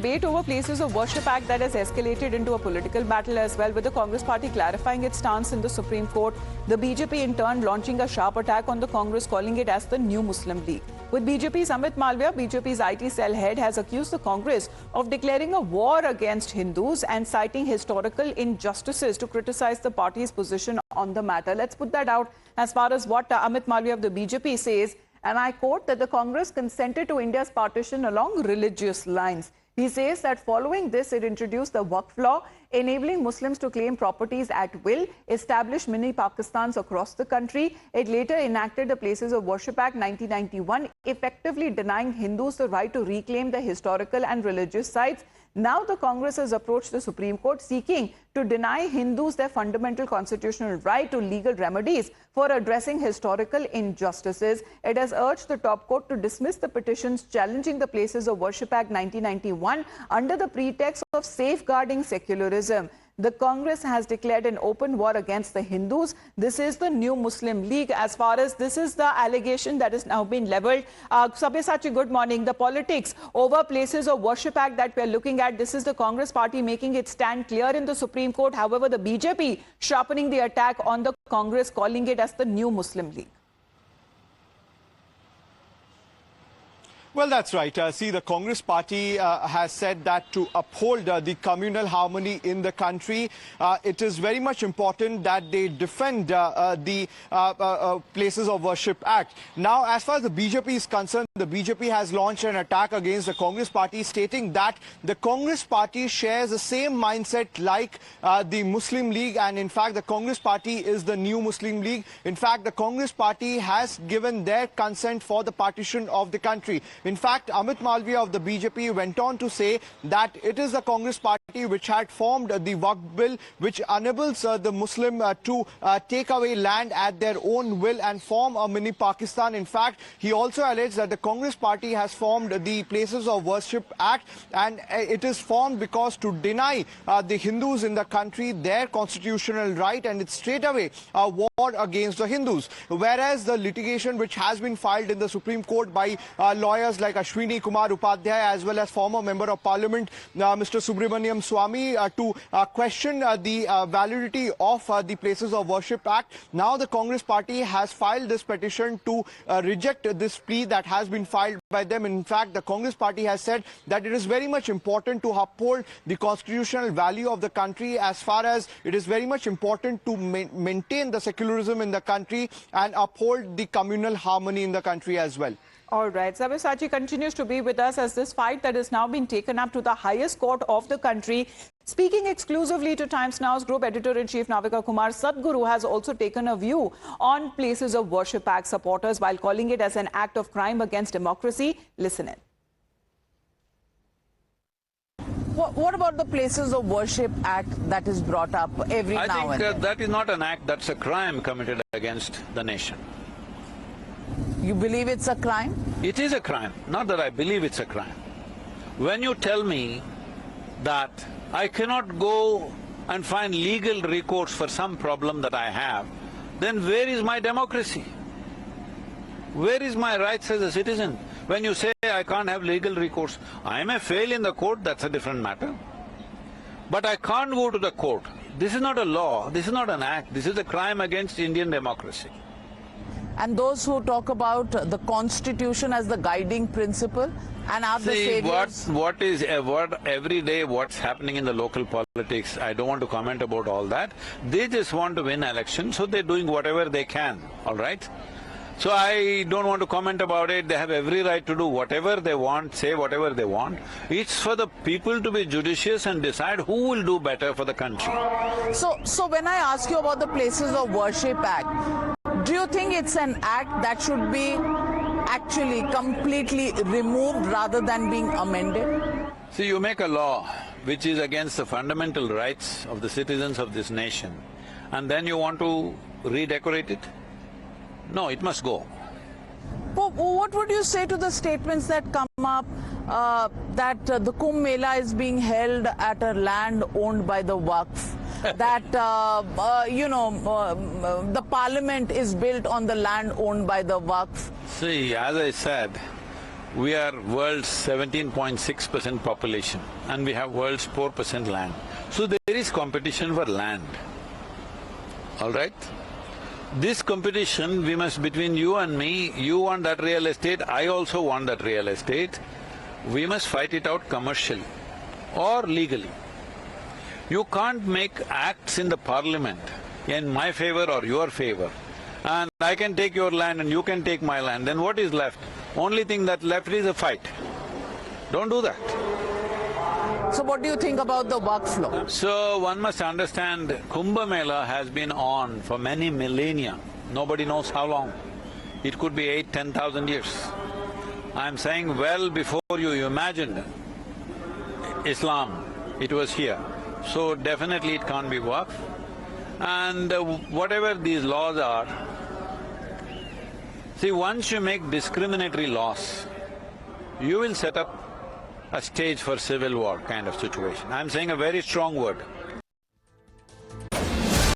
debate over Places of Worship Act that has escalated into a political battle as well, with the Congress party clarifying its stance in the Supreme Court. The BJP in turn launching a sharp attack on the Congress, calling it as the new Muslim League. With BJP's Amit Malviya, BJP's IT cell head has accused the Congress of declaring a war against Hindus and citing historical injustices to criticize the party's position on the matter. Let's put that out as far as what Amit Malviya of the BJP says. And I quote that the Congress consented to India's partition along religious lines. He says that following this, it introduced the Waqf law, enabling Muslims to claim properties at will, established mini Pakistans across the country. It later enacted the Places of Worship Act 1991, effectively denying Hindus the right to reclaim the historical and religious sites. Now the Congress has approached the Supreme Court seeking to deny Hindus their fundamental constitutional right to legal remedies for addressing historical injustices. It has urged the top court to dismiss the petitions challenging the Places of Worship Act 1991 under the pretext of safeguarding secularism. The Congress has declared an open war against the Hindus. This is the new Muslim League. As far as this is the allegation that has now been leveled. Sabyasachi, good morning. The politics over Places of Worship Act that we are looking at, this is the Congress party making its stand clear in the Supreme Court. However, the BJP sharpening the attack on the Congress, calling it as the new Muslim League. Well, that's right. See, the Congress party has said that to uphold the communal harmony in the country, it is very much important that they defend the Places of Worship Act. Now, as far as the BJP is concerned, the BJP has launched an attack against the Congress party, stating that the Congress party shares the same mindset like the Muslim League, and in fact, the Congress party is the new Muslim League. In fact, the Congress party has given their consent for the partition of the country. In fact, Amit Malviya of the BJP went on to say that it is the Congress party which had formed the Waqf bill, which enables the Muslim to take away land at their own will and form a mini Pakistan. In fact, he also alleged that the Congress party has formed the Places of Worship Act, and it is formed because to deny the Hindus in the country their constitutional right, and it's straight away a war against the Hindus. Whereas the litigation which has been filed in the Supreme Court by lawyers like Ashwini Kumar Upadhyay as well as former Member of Parliament Mr. Subramaniam Swamy to question the validity of the Places of Worship Act. Now the Congress party has filed this petition to reject this plea that has been filed by them. In fact, the Congress party has said that it is very much important to uphold the constitutional value of the country, as far as it is very much important to maintain the secularism in the country and uphold the communal harmony in the country as well. All right. Sabyasachi continues to be with us as this fight that has now been taken up to the highest court of the country. Speaking exclusively to Times Now's Group Editor-in-Chief Navika Kumar, Sadhguru has also taken a view on Places of Worship Act supporters while calling it as an act of crime against democracy. Listen in. What about the Places of Worship Act that is brought up every now and then? I think that is not an act, that's a crime committed against the nation. You believe it's a crime? It is a crime, not that I believe it's a crime. When you tell me that I cannot go and find legal recourse for some problem that I have, then where is my democracy? Where is my rights as a citizen? When you say I can't have legal recourse, I may fail in the court, that's a different matter. But I can't go to the court. This is not a law, this is not an act, this is a crime against Indian democracy. And those who talk about the Constitution as the guiding principle and are the saviors. What every day what's happening in the local politics, I don't want to comment about all that. They just want to win elections, so they're doing whatever they can, all right? So I don't want to comment about it. They have every right to do whatever they want, say whatever they want. It's for the people to be judicious and decide who will do better for the country. So when I ask you about the Places of Worship Act, do you think it's an act that should be actually completely removed rather than being amended? See, you make a law which is against the fundamental rights of the citizens of this nation, and then you want to redecorate it? No, it must go. What would you say to the statements that come up that the Kumbh Mela is being held at a land owned by the Waqf? That, the parliament is built on the land owned by the Waqf? See, as I said, We are world's 17.6% population and we have world's 4% land. So there is competition for land, all right? This competition we must, between you and me, you want that real estate, I also want that real estate, we must fight it out commercially or legally. You can't make acts in the parliament in my favor or your favor, and I can take your land and you can take my land, then what is left? Only thing that left is a fight. Don't do that. So what do you think about the workflow? So one must understand, Kumbh Mela has been on for many millennia. Nobody knows how long. It could be 8,000–10,000 years. I'm saying well before you imagined Islam, it was here. So definitely it can't be Waqf. And whatever these laws are, see, once you make discriminatory laws, you will set up a stage for civil war kind of situation. I'm saying a very strong word.